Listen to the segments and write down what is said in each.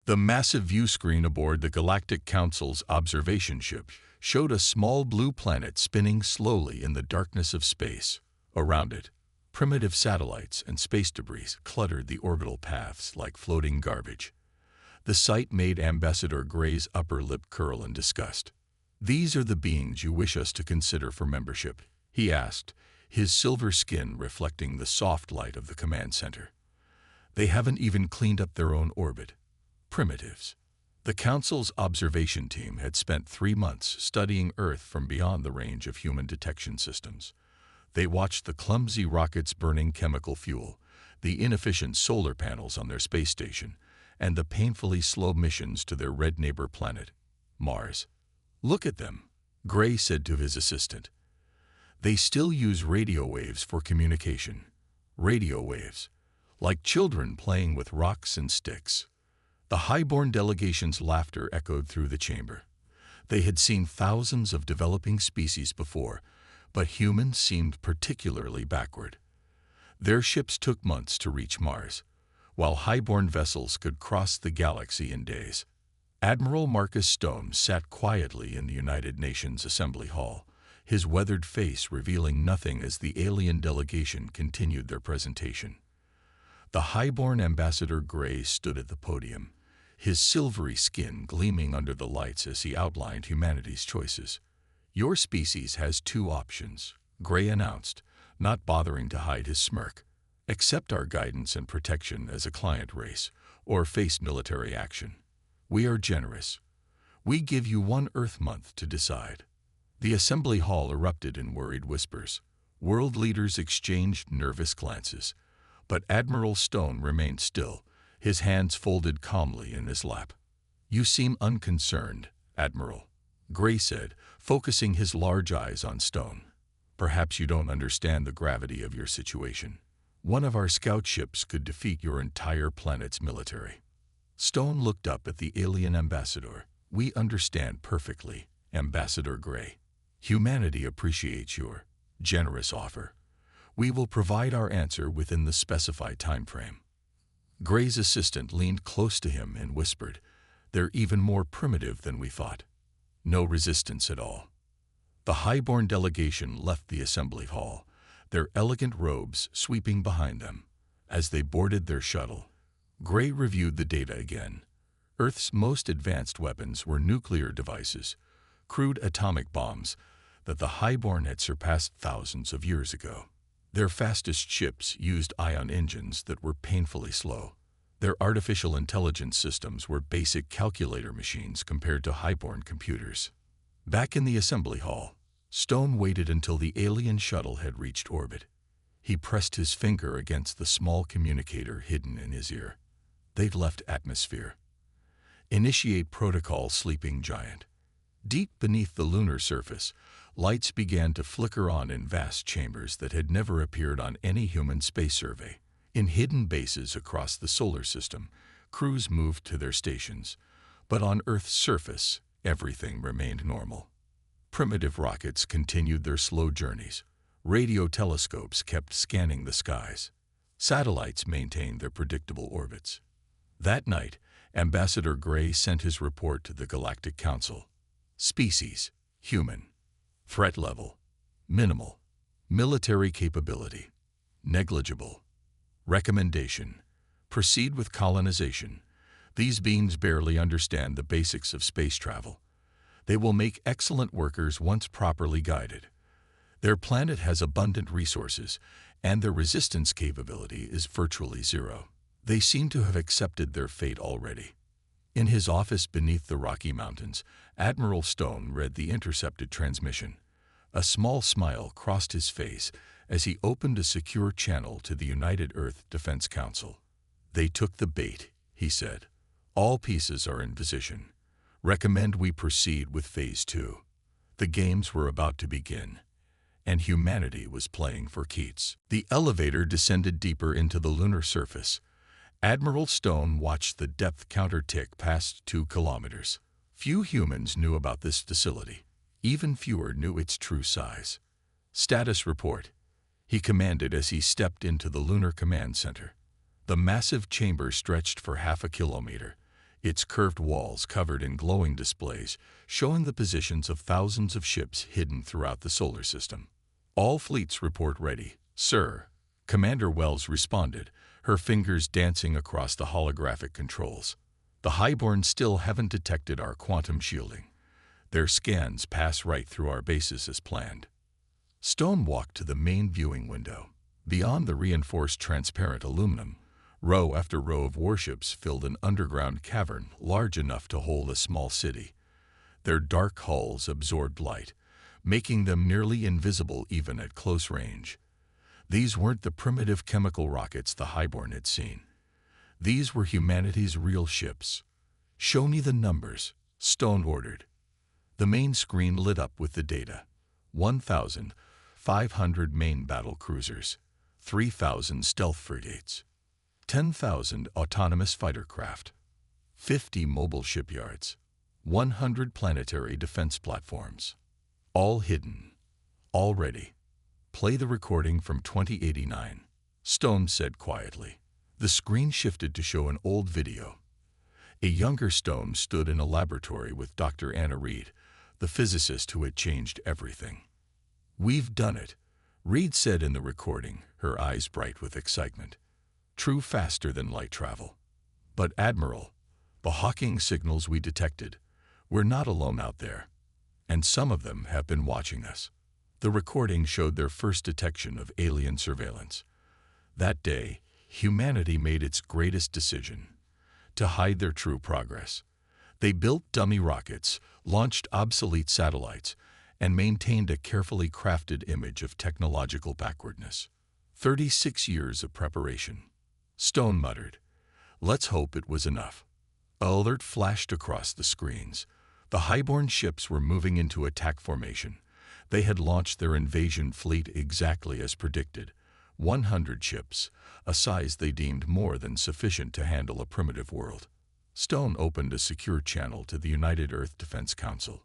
The massive view screen aboard the Galactic Council's observation ship showed a small blue planet spinning slowly in the darkness of space. Around it, primitive satellites and space debris cluttered the orbital paths like floating garbage. The sight made Ambassador Gray's upper lip curl in disgust. "These are the beings you wish us to consider for membership?" he asked, his silver skin reflecting the soft light of the command center. "They haven't even cleaned up their own orbit. Primitives." The Council's observation team had spent 3 months studying Earth from beyond the range of human detection systems. They watched the clumsy rockets burning chemical fuel, the inefficient solar panels on their space station, and the painfully slow missions to their red neighbor planet, Mars. "Look at them," Gray said to his assistant. "They still use radio waves for communication. Radio waves, like children playing with rocks and sticks." The highborn delegation's laughter echoed through the chamber. They had seen thousands of developing species before, but humans seemed particularly backward. Their ships took months to reach Mars, while highborn vessels could cross the galaxy in days. Admiral Marcus Stone sat quietly in the United Nations Assembly Hall, his weathered face revealing nothing as the alien delegation continued their presentation. The highborn Ambassador Gray stood at the podium, his silvery skin gleaming under the lights as he outlined humanity's choices. "Your species has 2 options," Gray announced, not bothering to hide his smirk. "Accept our guidance and protection as a client race, or face military action. We are generous. We give you 1 Earth month to decide." The assembly hall erupted in worried whispers. World leaders exchanged nervous glances, but Admiral Stone remained still, his hands folded calmly in his lap. "You seem unconcerned, Admiral," Gray said, focusing his large eyes on Stone. "Perhaps you don't understand the gravity of your situation. One of our scout ships could defeat your entire planet's military." Stone looked up at the alien ambassador. "We understand perfectly, Ambassador Gray. Humanity appreciates your generous offer. We will provide our answer within the specified time frame." Gray's assistant leaned close to him and whispered, "They're even more primitive than we thought." No resistance at all. The highborn delegation left the assembly hall, their elegant robes sweeping behind them. As they boarded their shuttle, Gray reviewed the data again. Earth's most advanced weapons were nuclear devices, crude atomic bombs that the highborn had surpassed thousands of years ago. Their fastest ships used ion engines that were painfully slow. Their artificial intelligence systems were basic calculator machines compared to highborn computers. Back in the assembly hall, Stone waited until the alien shuttle had reached orbit. He pressed his finger against the small communicator hidden in his ear. "They've left atmosphere. Initiate protocol, sleeping giant." Deep beneath the lunar surface, lights began to flicker on in vast chambers that had never appeared on any human space survey. In hidden bases across the solar system, crews moved to their stations, but on Earth's surface, everything remained normal. Primitive rockets continued their slow journeys. Radio telescopes kept scanning the skies. Satellites maintained their predictable orbits. That night, Ambassador Gray sent his report to the Galactic Council. Species, human. Threat level, minimal. Military capability, negligible. Recommendation, proceed with colonization. These beings barely understand the basics of space travel. They will make excellent workers once properly guided. Their planet has abundant resources, and their resistance capability is virtually 0. They seem to have accepted their fate already. In his office beneath the Rocky Mountains, Admiral Stone read the intercepted transmission. A small smile crossed his face as he opened a secure channel to the United Earth Defense Council. "They took the bait," he said. "All pieces are in position. Recommend we proceed with Phase 2. The games were about to begin, and humanity was playing for keeps. The elevator descended deeper into the lunar surface. Admiral Stone watched the depth counter tick past 2 kilometers. Few humans knew about this facility. Even fewer knew its true size. "Status report," he commanded as he stepped into the Lunar Command Center. The massive chamber stretched for half a kilometer, its curved walls covered in glowing displays showing the positions of thousands of ships hidden throughout the solar system. "All fleets report ready, sir," Commander Wells responded, her fingers dancing across the holographic controls. "The Highborn still haven't detected our quantum shielding. Their scans pass right through our bases as planned." Stone walked to the main viewing window. Beyond the reinforced transparent aluminum, row after row of warships filled an underground cavern large enough to hold a small city. Their dark hulls absorbed light, making them nearly invisible even at close range. These weren't the primitive chemical rockets the Highborn had seen. These were humanity's real ships. "Show me the numbers," Stone ordered. The main screen lit up with the data. 1,500 main battle cruisers, 3,000 stealth frigates, 10,000 autonomous fighter craft, 50 mobile shipyards, 100 planetary defense platforms. All hidden, all ready. "Play the recording from 2089, Stone said quietly. The screen shifted to show an old video. A younger Stone stood in a laboratory with Dr. Anna Reed, the physicist who had changed everything. "We've done it," Reed said in the recording, her eyes bright with excitement. "True, faster than light travel. But Admiral, the Hawking signals we detected, we're not alone out there. And some of them have been watching us." The recording showed their first detection of alien surveillance. That day, humanity made its greatest decision: to hide their true progress. They built dummy rockets, launched obsolete satellites, and maintained a carefully crafted image of technological backwardness. 36 years of preparation. Stone muttered. "Let's hope it was enough." An alert flashed across the screens. The Highborn ships were moving into attack formation. They had launched their invasion fleet exactly as predicted. 100 ships, a size they deemed more than sufficient to handle a primitive world. Stone opened a secure channel to the United Earth Defense Council.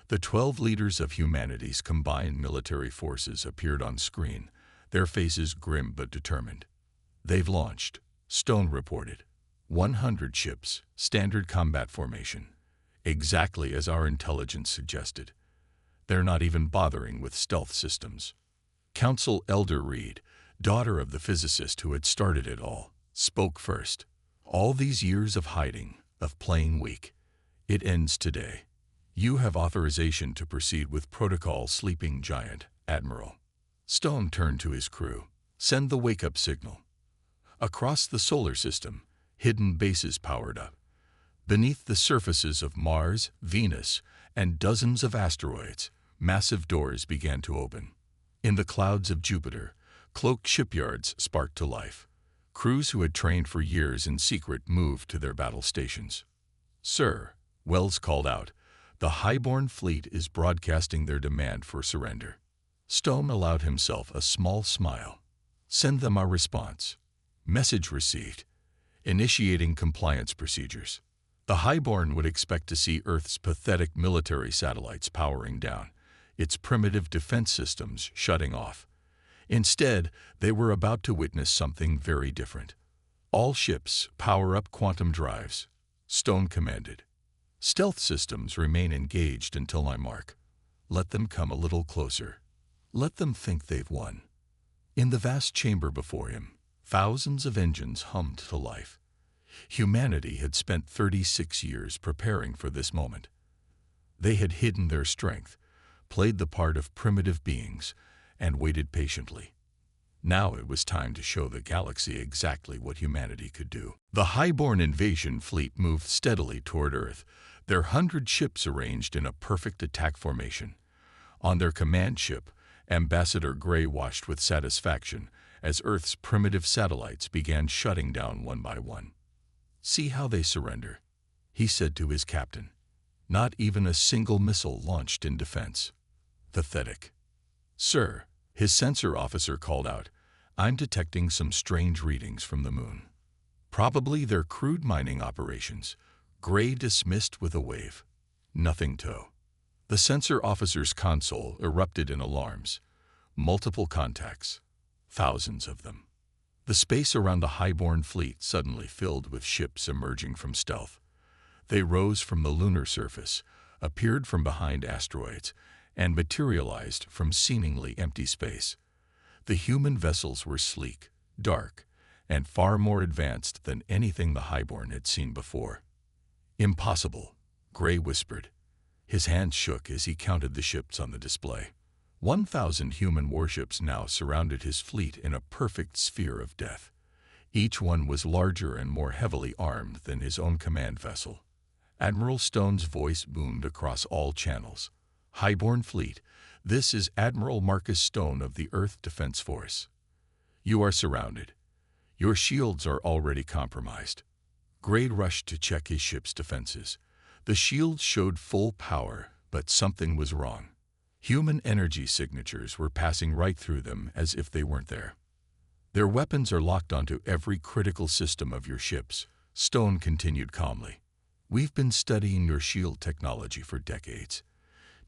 The 12 leaders of humanity's combined military forces appeared on screen, their faces grim but determined. "They've launched," Stone reported. 100 ships, standard combat formation. Exactly as our intelligence suggested. They're not even bothering with stealth systems. Council Elder Reed, daughter of the physicist who had started it all, spoke first. "All these years of hiding, of playing weak, it ends today. You have authorization to proceed with Protocol Sleeping Giant, Admiral." Stone turned to his crew. "Send the wake-up signal." Across the solar system, hidden bases powered up. Beneath the surfaces of Mars, Venus, and dozens of asteroids, massive doors began to open. In the clouds of Jupiter, cloaked shipyards sparked to life. Crews who had trained for years in secret moved to their battle stations. "Sir," Wells called out, "the Highborn fleet is broadcasting their demand for surrender." Stone allowed himself a small smile. "Send them our response." Message received. Initiating compliance procedures. The Highborn would expect to see Earth's pathetic military satellites powering down, its primitive defense systems shutting off. Instead, they were about to witness something very different. "All ships, power up quantum drives," Stone commanded. "Stealth systems remain engaged until my mark. Let them come a little closer. Let them think they've won." In the vast chamber before him, thousands of engines hummed to life. Humanity had spent 36 years preparing for this moment. They had hidden their strength, played the part of primitive beings, and waited patiently. Now it was time to show the galaxy exactly what humanity could do. The Highborn invasion fleet moved steadily toward Earth, their 100 ships arranged in a perfect attack formation. On their command ship, Ambassador Gray watched with satisfaction as Earth's primitive satellites began shutting down one by one. "See how they surrender," he said to his captain. "Not even a single missile launched in defense. Pathetic." "Sir," his sensor officer called out, "I'm detecting some strange readings from the moon. Probably their crude mining operations." Gray dismissed with a wave. "Nothing to." The sensor officer's console erupted in alarms. Multiple contacts. Thousands of them. The space around the Highborn fleet suddenly filled with ships emerging from stealth. They rose from the lunar surface, appeared from behind asteroids, and materialized from seemingly empty space. The human vessels were sleek, dark, and far more advanced than anything the Highborn had seen before. "Impossible," Gray whispered. His hands shook as he counted the ships on the display. 1,000 human warships now surrounded his fleet in a perfect sphere of death. Each one was larger and more heavily armed than his own command vessel. Admiral Stone's voice boomed across all channels. "Highborn Fleet, this is Admiral Marcus Stone of the Earth Defense Force. You are surrounded. Your shields are already compromised." Gray rushed to check his ship's defenses. The shields showed full power, but something was wrong. Human energy signatures were passing right through them as if they weren't there. "Their weapons are locked onto every critical system of your ships," Stone continued calmly. "We've been studying your shield technology for decades.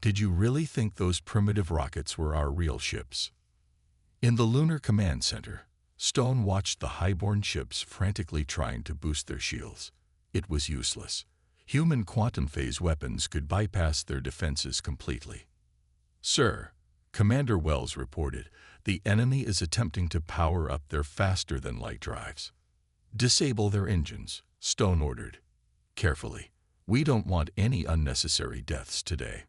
Did you really think those primitive rockets were our real ships?" In the Lunar Command Center, Stone watched the Highborn ships frantically trying to boost their shields. It was useless. Human quantum phase weapons could bypass their defenses completely. "Sir," Commander Wells reported, "the enemy is attempting to power up their faster-than-light drives." "Disable their engines," Stone ordered. "Carefully. We don't want any unnecessary deaths today."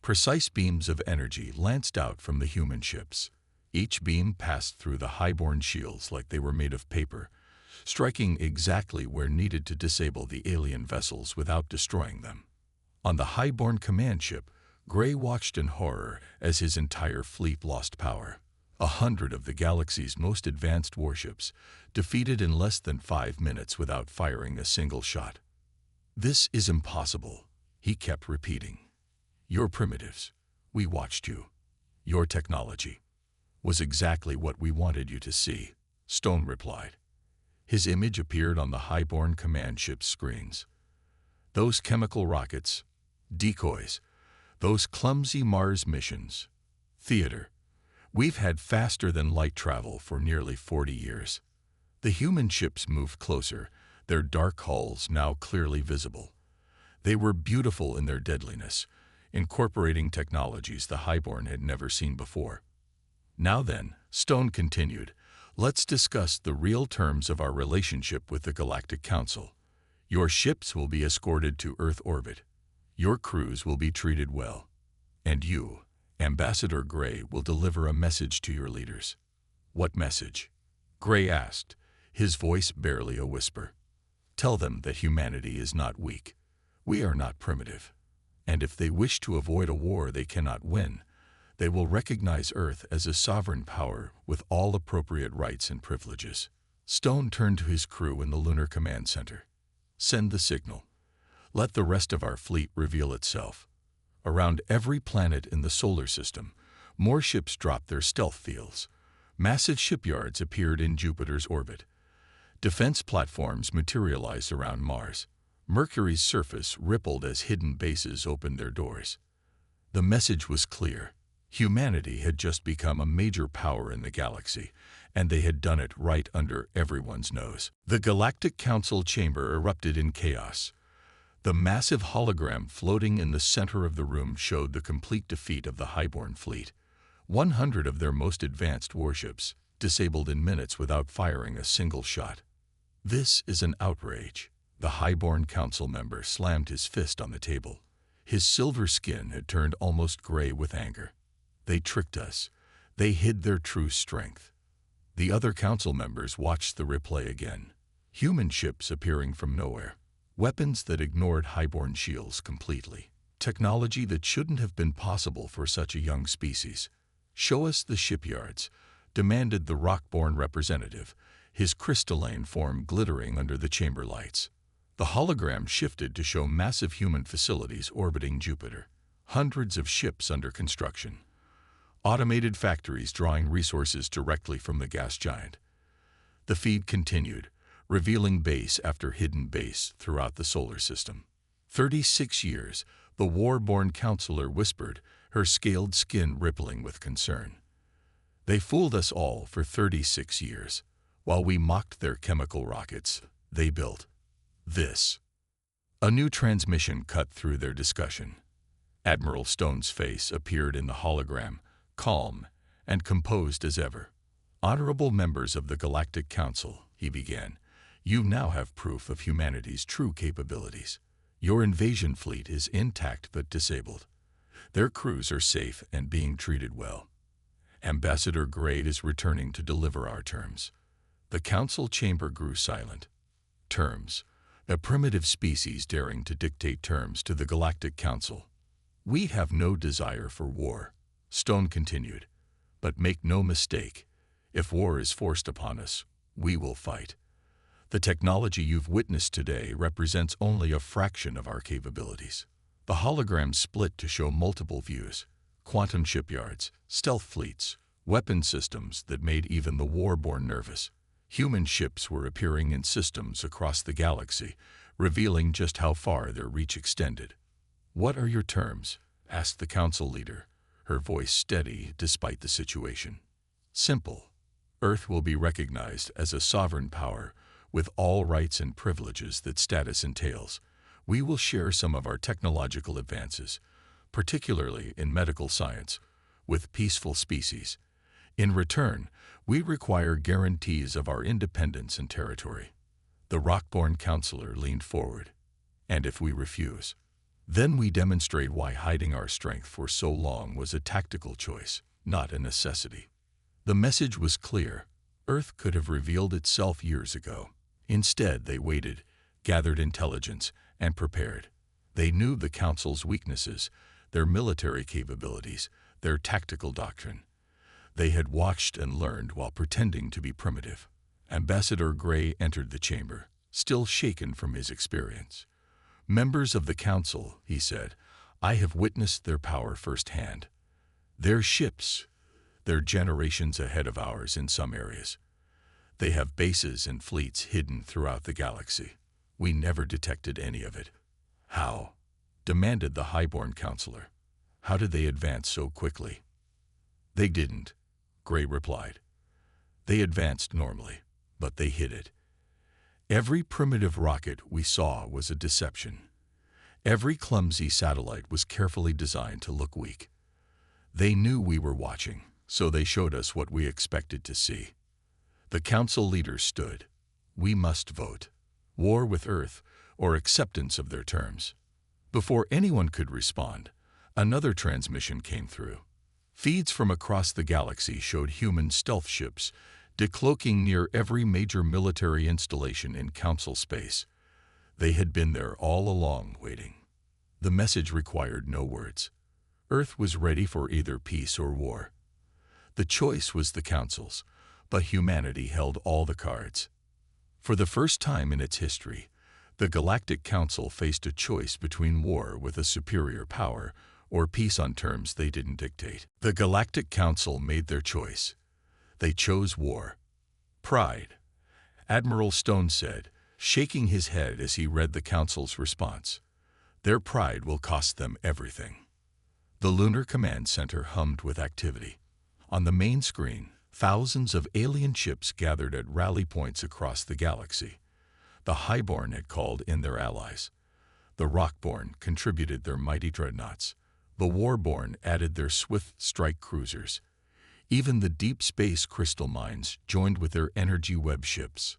Precise beams of energy lanced out from the human ships. Each beam passed through the Highborn shields like they were made of paper, striking exactly where needed to disable the alien vessels without destroying them. On the Highborn command ship, Gray watched in horror as his entire fleet lost power. 100 of the galaxy's most advanced warships, defeated in less than 5 minutes without firing a single shot. "This is impossible," he kept repeating. "Your primitives, we watched you. Your technology was exactly what we wanted you to see," Stone replied. His image appeared on the Highborn command ship's screens. "Those chemical rockets, decoys, those clumsy Mars missions, theater. We've had faster-than-light travel for nearly 40 years." The human ships moved closer, their dark hulls now clearly visible. They were beautiful in their deadliness, incorporating technologies the Highborn had never seen before. "Now then," Stone continued, "let's discuss the real terms of our relationship with the Galactic Council. Your ships will be escorted to Earth orbit. Your crews will be treated well. And you, Ambassador Gray, will deliver a message to your leaders." "What message?" Gray asked, his voice barely a whisper. "Tell them that humanity is not weak. We are not primitive. And if they wish to avoid a war they cannot win, they will recognize Earth as a sovereign power with all appropriate rights and privileges." Stone turned to his crew in the Lunar Command Center. "Send the signal. Let the rest of our fleet reveal itself." Around every planet in the solar system, more ships dropped their stealth fields. Massive shipyards appeared in Jupiter's orbit. Defense platforms materialized around Mars. Mercury's surface rippled as hidden bases opened their doors. The message was clear. Humanity had just become a major power in the galaxy, and they had done it right under everyone's nose. The Galactic Council chamber erupted in chaos. The massive hologram floating in the center of the room showed the complete defeat of the Highborn fleet. 100 of their most advanced warships, disabled in minutes without firing a single shot. "This is an outrage." The Highborn Council member slammed his fist on the table. His silver skin had turned almost gray with anger. "They tricked us. They hid their true strength." The other council members watched the replay again. Human ships appearing from nowhere. Weapons that ignored Highborn shields completely. Technology that shouldn't have been possible for such a young species. "Show us the shipyards," demanded the Rockborn representative, his crystalline form glittering under the chamber lights. The hologram shifted to show massive human facilities orbiting Jupiter. Hundreds of ships under construction. Automated factories drawing resources directly from the gas giant. The feed continued, revealing base after hidden base throughout the solar system. 36 years, the war-born counselor whispered, her scaled skin rippling with concern. "They fooled us all for 36 years. While we mocked their chemical rockets, they built this." A new transmission cut through their discussion. Admiral Stone's face appeared in the hologram, calm and composed as ever. "Honorable members of the Galactic Council," he began, "you now have proof of humanity's true capabilities. Your invasion fleet is intact but disabled. Their crews are safe and being treated well. Ambassador Gray is returning to deliver our terms." The council chamber grew silent. Terms. A primitive species daring to dictate terms to the Galactic Council. "We have no desire for war," Stone continued. "But make no mistake, if war is forced upon us, we will fight. The technology you've witnessed today represents only a fraction of our capabilities." The hologram split to show multiple views: quantum shipyards, stealth fleets, weapon systems that made even the war-born nervous. Human ships were appearing in systems across the galaxy, revealing just how far their reach extended. "What are your terms?" asked the council leader, her voice steady despite the situation. "Simple. Earth will be recognized as a sovereign power with all rights and privileges that status entails. We will share some of our technological advances, particularly in medical science, with peaceful species. In return, we require guarantees of our independence and territory." The Rockborn counselor leaned forward. "And if we refuse? Then we demonstrate why hiding our strength for so long was a tactical choice, not a necessity." The message was clear. Earth could have revealed itself years ago. Instead, they waited, gathered intelligence, and prepared. They knew the Council's weaknesses, their military capabilities, their tactical doctrine. They had watched and learned while pretending to be primitive. Ambassador Gray entered the chamber, still shaken from his experience. "Members of the Council," he said, "I have witnessed their power firsthand. Their ships, they're generations ahead of ours in some areas. They have bases and fleets hidden throughout the galaxy. We never detected any of it." "How?" demanded the Highborn counselor. "How did they advance so quickly?" "They didn't," Gray replied. "They advanced normally, but they hid it. Every primitive rocket we saw was a deception. Every clumsy satellite was carefully designed to look weak. They knew we were watching, so they showed us what we expected to see." The council leader stood. "We must vote. War with Earth or acceptance of their terms." Before anyone could respond, another transmission came through. Feeds from across the galaxy showed human stealth ships decloaking near every major military installation in Council space. They had been there all along, waiting. The message required no words. Earth was ready for either peace or war. The choice was the Council's, but humanity held all the cards. For the first time in its history, the Galactic Council faced a choice between war with a superior power or peace on terms they didn't dictate. The Galactic Council made their choice. They chose war. "Pride," Admiral Stone said, shaking his head as he read the Council's response. "Their pride will cost them everything." The Lunar Command Center hummed with activity. On the main screen, thousands of alien ships gathered at rally points across the galaxy. The Highborn had called in their allies. The Rockborn contributed their mighty dreadnoughts. The Warborn added their swift strike cruisers. Even the deep space crystal mines joined with their energy web ships.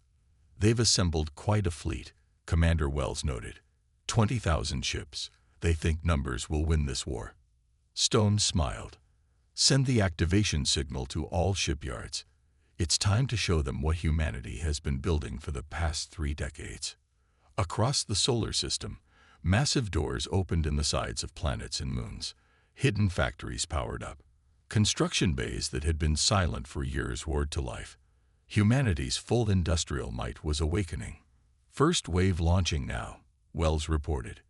"They've assembled quite a fleet," Commander Wells noted. 20,000 ships. They think numbers will win this war." Stone smiled. "Send the activation signal to all shipyards. It's time to show them what humanity has been building for the past 3 decades." Across the solar system, massive doors opened in the sides of planets and moons. Hidden factories powered up. Construction bays that had been silent for years roared to life. Humanity's full industrial might was awakening. "First wave launching now," Wells reported.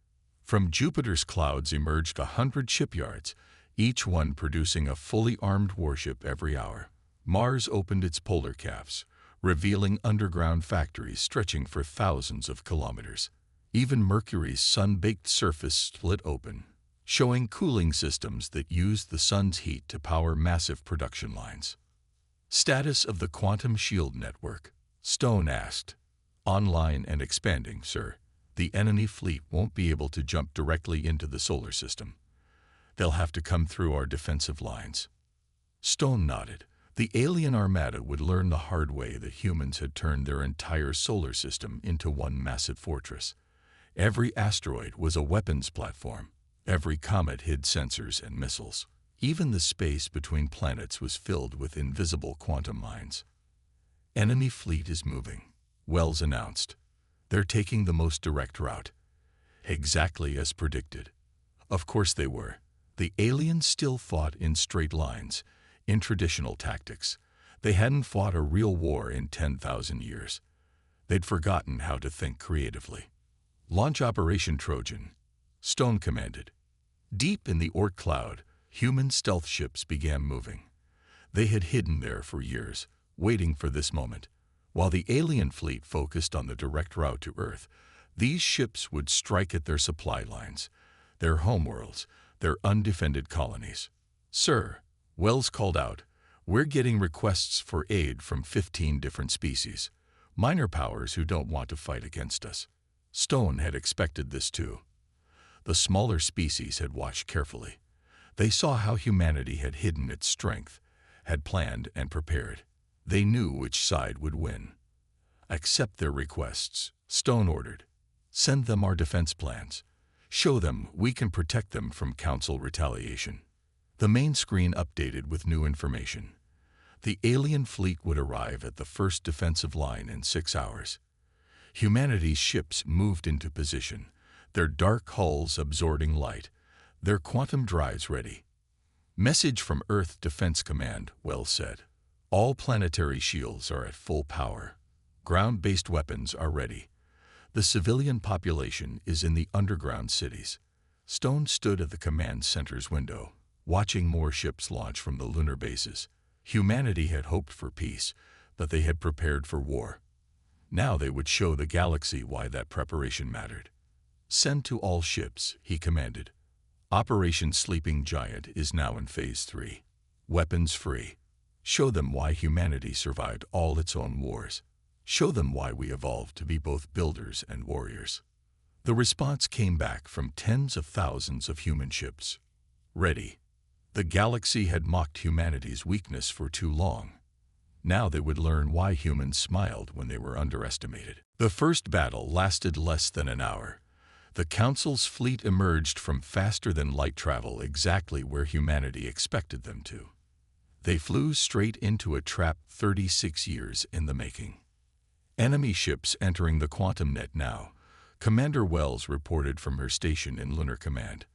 From Jupiter's clouds emerged 100 shipyards, each one producing a fully armed warship every hour. Mars opened its polar caps, revealing underground factories stretching for thousands of kilometers. Even Mercury's sun-baked surface split open, showing cooling systems that used the sun's heat to power massive production lines. "Status of the Quantum Shield Network?" Stone asked. "Online and expanding, sir. The enemy fleet won't be able to jump directly into the solar system. They'll have to come through our defensive lines. Stone nodded. The alien armada would learn the hard way that humans had turned their entire solar system into one massive fortress. Every asteroid was a weapons platform. Every comet hid sensors and missiles. Even the space between planets was filled with invisible quantum mines. Enemy fleet is moving, Wells announced. They're taking the most direct route. Exactly as predicted. Of course they were. The aliens still fought in straight lines, in traditional tactics. They hadn't fought a real war in 10,000 years. They'd forgotten how to think creatively. Launch Operation Trojan, Stone commanded. Deep in the Orc cloud, human stealth ships began moving. They had hidden there for years, waiting for this moment. While the alien fleet focused on the direct route to Earth, these ships would strike at their supply lines, their homeworlds, their undefended colonies. Sir, Wells called out, we're getting requests for aid from 15 different species, minor powers who don't want to fight against us. Stone had expected this too. The smaller species had watched carefully. They saw how humanity had hidden its strength, had planned and prepared. They knew which side would win. Accept their requests, Stone ordered. Send them our defense plans. Show them we can protect them from Council retaliation. The main screen updated with new information. The alien fleet would arrive at the first defensive line in 6 hours. Humanity's ships moved into position, their dark hulls absorbing light, their quantum drives ready. Message from Earth Defense Command, Wells said. All planetary shields are at full power. Ground-based weapons are ready. The civilian population is in the underground cities. Stone stood at the command center's window, watching more ships launch from the lunar bases. Humanity had hoped for peace, but they had prepared for war. Now they would show the galaxy why that preparation mattered. Send to all ships, he commanded. Operation Sleeping Giant is now in Phase 3. Weapons free. Show them why humanity survived all its own wars. Show them why we evolved to be both builders and warriors. The response came back from tens of thousands of human ships. Ready. The galaxy had mocked humanity's weakness for too long. Now they would learn why humans smiled when they were underestimated. The first battle lasted less than an hour. The Council's fleet emerged from faster-than-light travel exactly where humanity expected them to. They flew straight into a trap 36 years in the making. Enemy ships entering the quantum net now, Commander Wells reported from her station in Lunar Command.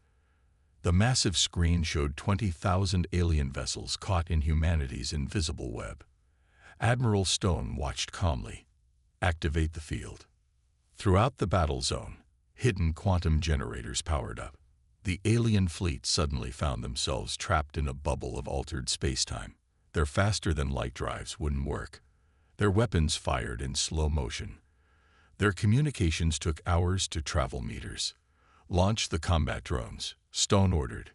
The massive screen showed 20,000 alien vessels caught in humanity's invisible web. Admiral Stone watched calmly. Activate the field. Throughout the battle zone, hidden quantum generators powered up. The alien fleet suddenly found themselves trapped in a bubble of altered space-time. Their faster-than-light drives wouldn't work. Their weapons fired in slow motion. Their communications took hours to travel meters. Launch the combat drones, Stone ordered.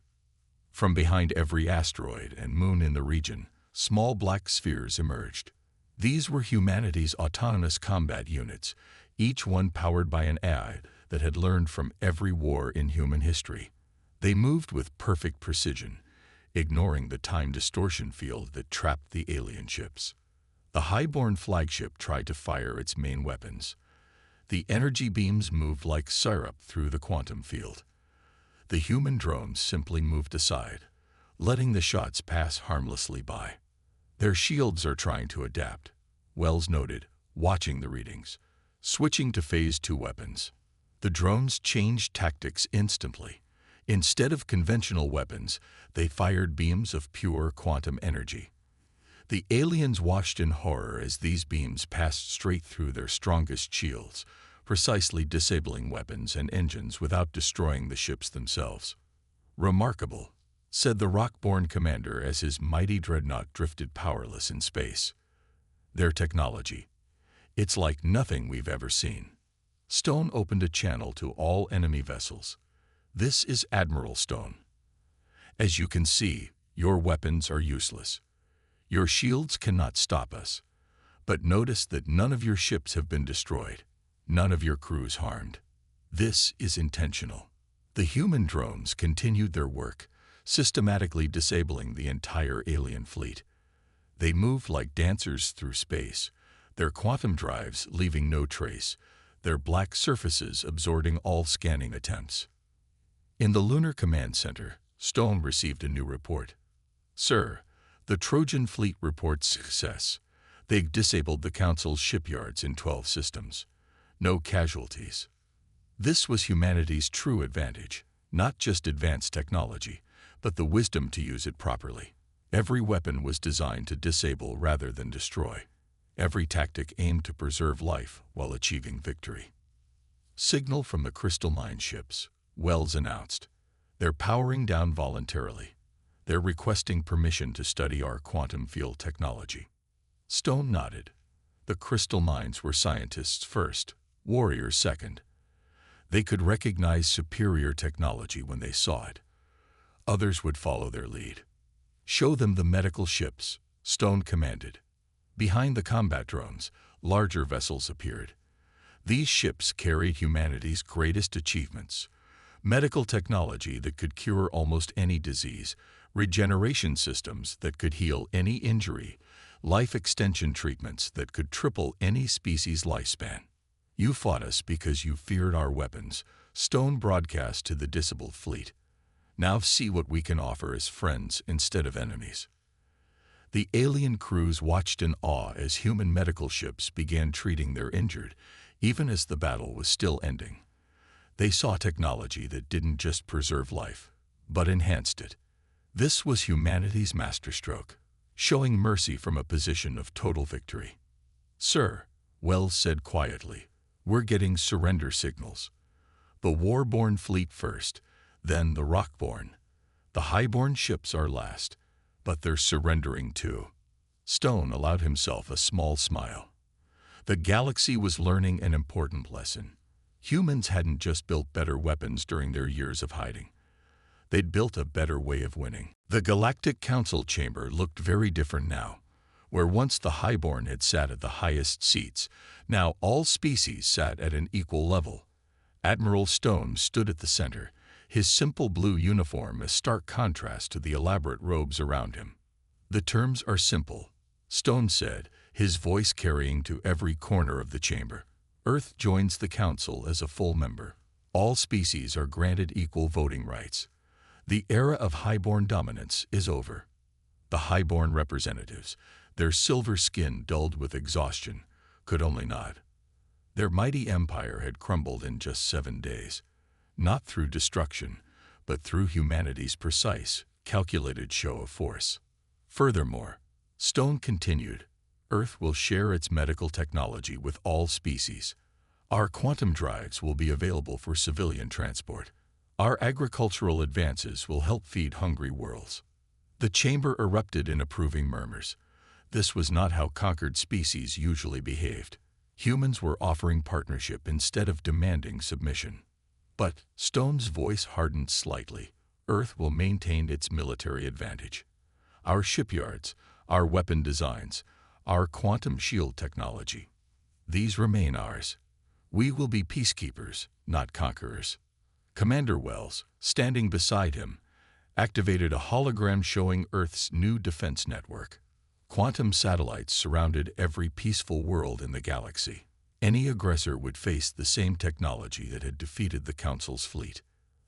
From behind every asteroid and moon in the region, small black spheres emerged. These were humanity's autonomous combat units, each one powered by an AI that had learned from every war in human history. They moved with perfect precision, ignoring the time distortion field that trapped the alien ships. The highborn flagship tried to fire its main weapons. The energy beams moved like syrup through the quantum field. The human drones simply moved aside, letting the shots pass harmlessly by. Their shields are trying to adapt, Wells noted, watching the readings. Switching to Phase 2 weapons. The drones changed tactics instantly. Instead of conventional weapons, they fired beams of pure quantum energy. The aliens watched in horror as these beams passed straight through their strongest shields, precisely disabling weapons and engines without destroying the ships themselves. Remarkable, said the rock-born commander as his mighty dreadnought drifted powerless in space. Their technology. It's like nothing we've ever seen. Stone opened a channel to all enemy vessels. This is Admiral Stone. As you can see, your weapons are useless. Your shields cannot stop us. But notice that none of your ships have been destroyed, none of your crews harmed. This is intentional. The human drones continued their work, systematically disabling the entire alien fleet. They moved like dancers through space, their quantum drives leaving no trace, their black surfaces absorbing all scanning attempts. In the Lunar Command Center, Stone received a new report. "Sir, the Trojan fleet reports success. They disabled the Council's shipyards in 12 systems. No casualties." This was humanity's true advantage, not just advanced technology, but the wisdom to use it properly. Every weapon was designed to disable rather than destroy. Every tactic aimed to preserve life while achieving victory. Signal from the Crystal Mine ships, Wells announced. "They're powering down voluntarily. They're requesting permission to study our quantum field technology." Stone nodded. The crystal mines were scientists first, warriors second. They could recognize superior technology when they saw it. Others would follow their lead. "Show them the medical ships," Stone commanded. Behind the combat drones, larger vessels appeared. These ships carried humanity's greatest achievements: medical technology that could cure almost any disease, regeneration systems that could heal any injury, life extension treatments that could triple any species' lifespan. "You fought us because you feared our weapons," Stone broadcast to the disabled fleet. "Now see what we can offer as friends instead of enemies." The alien crews watched in awe as human medical ships began treating their injured, even as the battle was still ending. They saw technology that didn't just preserve life, but enhanced it. This was humanity's masterstroke, showing mercy from a position of total victory. "Sir," Wells said quietly, "we're getting surrender signals. The war-born fleet first, then the rock-born. The high-born ships are last, but they're surrendering too." Stone allowed himself a small smile. The galaxy was learning an important lesson. Humans hadn't just built better weapons during their years of hiding. They'd built a better way of winning. The Galactic Council chamber looked very different now. Where once the highborn had sat at the highest seats, now all species sat at an equal level. Admiral Stone stood at the center, his simple blue uniform a stark contrast to the elaborate robes around him. "The terms are simple," Stone said, his voice carrying to every corner of the chamber. "Earth joins the Council as a full member. All species are granted equal voting rights. The era of highborn dominance is over." The highborn representatives, their silver skin dulled with exhaustion, could only nod. Their mighty empire had crumbled in just 7 days, not through destruction, but through humanity's precise, calculated show of force. Furthermore, Stone continued, "Earth will share its medical technology with all species. Our quantum drives will be available for civilian transport. Our agricultural advances will help feed hungry worlds." The chamber erupted in approving murmurs. This was not how conquered species usually behaved. Humans were offering partnership instead of demanding submission. But Stone's voice hardened slightly. "Earth will maintain its military advantage. Our shipyards, our weapon designs, our quantum shield technology. These remain ours. We will be peacekeepers, not conquerors." Commander Wells, standing beside him, activated a hologram showing Earth's new defense network. Quantum satellites surrounded every peaceful world in the galaxy. Any aggressor would face the same technology that had defeated the Council's fleet.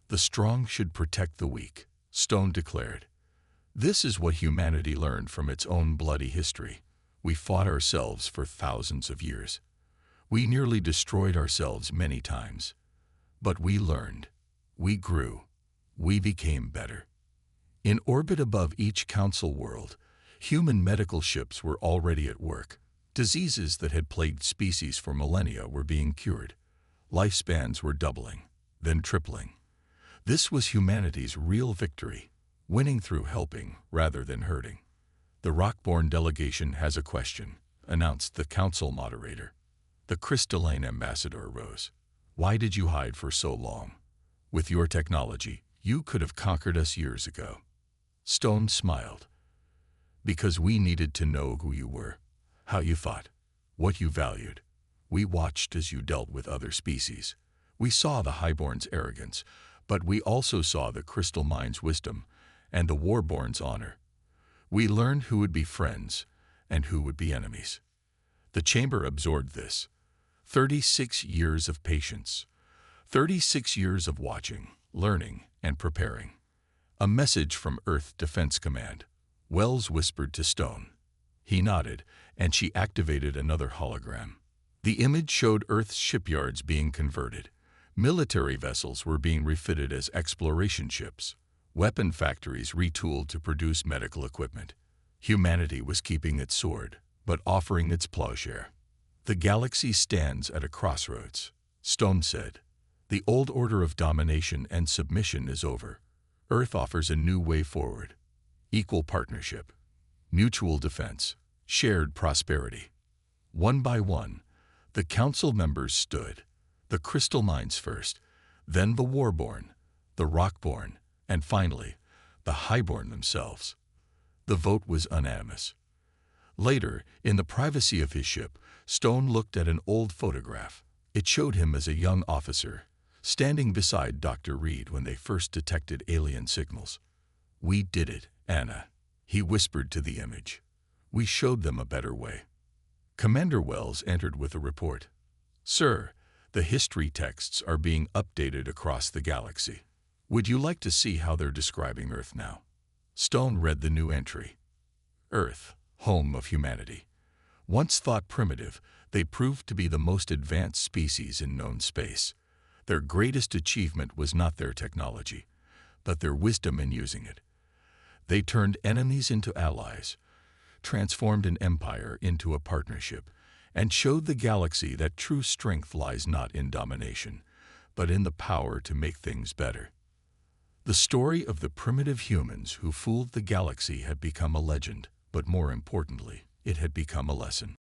"The strong should protect the weak," Stone declared. "This is what humanity learned from its own bloody history. We fought ourselves for thousands of years. We nearly destroyed ourselves many times. But we learned. We grew. We became better." In orbit above each Council world, human medical ships were already at work. Diseases that had plagued species for millennia were being cured. Lifespans were doubling, then tripling. This was humanity's real victory, winning through helping rather than hurting. "The Rockborn delegation has a question," announced the Council moderator. The crystalline ambassador rose. "Why did you hide for so long? With your technology, you could have conquered us years ago." Stone smiled. "Because we needed to know who you were, how you fought, what you valued. We watched as you dealt with other species. We saw the Highborn's arrogance, but we also saw the Crystal Mind's wisdom and the Warborn's honor. We learned who would be friends and who would be enemies. The chamber absorbed this. 36 years of patience. 36 years of watching, learning, and preparing. A message from Earth Defense Command. Wells whispered to Stone. He nodded, and she activated another hologram. The image showed Earth's shipyards being converted. Military vessels were being refitted as exploration ships. Weapon factories retooled to produce medical equipment. Humanity was keeping its sword, but offering its plowshare. The galaxy stands at a crossroads, Stone said. The old order of domination and submission is over. Earth offers a new way forward. Equal partnership, mutual defense, shared prosperity. One by one, the council members stood. The Crystal Minds first, then the Warborn, the Rockborn, and finally, the Highborn themselves. The vote was unanimous. Later, in the privacy of his ship, Stone looked at an old photograph. It showed him as a young officer, standing beside Dr. Reed when they first detected alien signals. "We did it, Anna," he whispered to the image. "We showed them a better way." Commander Wells entered with a report. "Sir, the history texts are being updated across the galaxy. Would you like to see how they're describing Earth now?" Stone read the new entry. Earth, home of humanity. Once thought primitive, they proved to be the most advanced species in known space. Their greatest achievement was not their technology, but their wisdom in using it. They turned enemies into allies, transformed an empire into a partnership, and showed the galaxy that true strength lies not in domination, but in the power to make things better. The story of the primitive humans who fooled the galaxy had become a legend, but more importantly, it had become a lesson.